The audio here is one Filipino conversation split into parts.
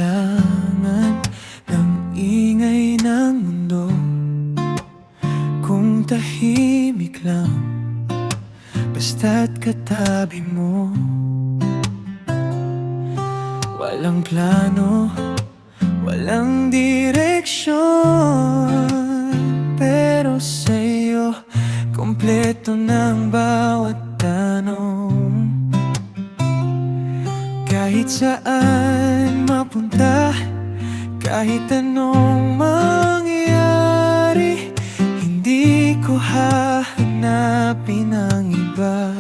kailangan ng ingay ng mundo. Kung tahimik lang, basta't katabi mo. Walang plano, walang direksyon, pero sa'yo kompleto ng bawat tanong. Kahit saan mapunta, kahit anong mangyari, hindi ko hahanapin ang iba.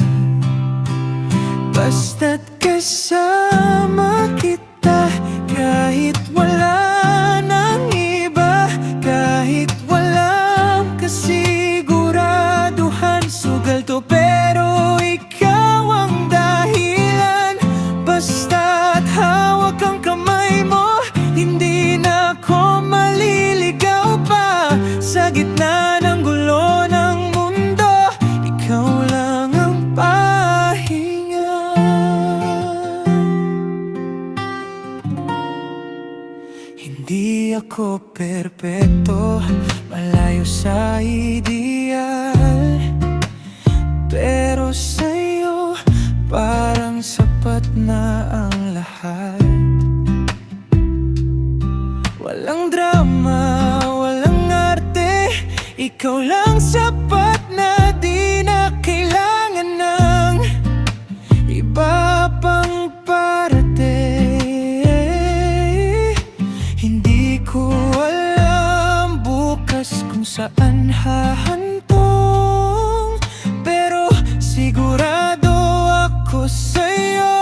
Basta't kasama kita, kahit wala nang iba, kahit walang kasiguraduhan. Sugal to pero ikaw ang dahilan. Basta't hawak ang kamay mo, hindi na ako maliligaw pa. Sa gitna ng gulo ng mundo, ikaw lang ang pahinga. Hindi ako perpekto, malayo sa ideal, pero sa'yo parang sapat na ang lahat. Walang drama, walang arte, ikaw lang sapat na di na kailangan ng iba pang parating. Hindi ko alam bukas kung saan hahantong, pero sigurado ako sa'yo.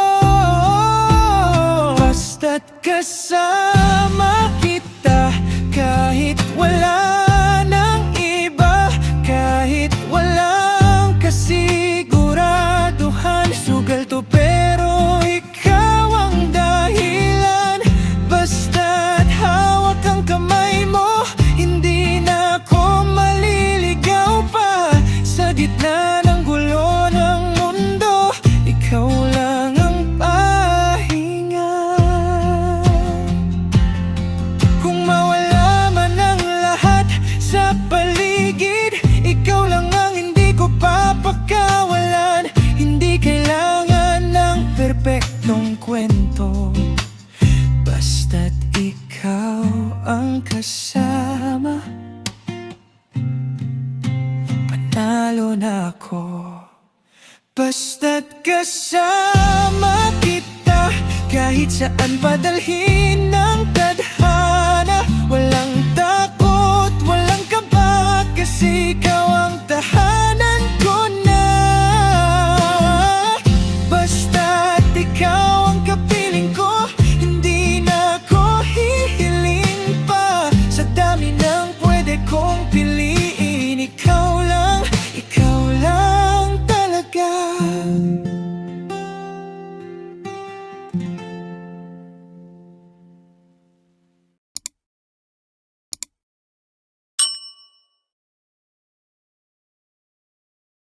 Basta't kasama kita, kahit wala nang iba, kahit walang kasiguraduhan. Sugal to pero ikaw ang dahilan. Basta't hawak ang kamay mo, hindi na ako maliligaw pa. Sa gitna ng gulo ng mundo, ikaw lang ang pahinga. Kung mawala man ang lahat sa paligid, ikaw lang ang hindi ko papakawalan. Hindi kailangan ng perpektong kwento, basta't ikaw ang kasama, panalo na ako. Basta't kasama kita, kahit saan padalhin ng tadhana. Walang takot, walang kaba, kasi ikaw ang tahanan.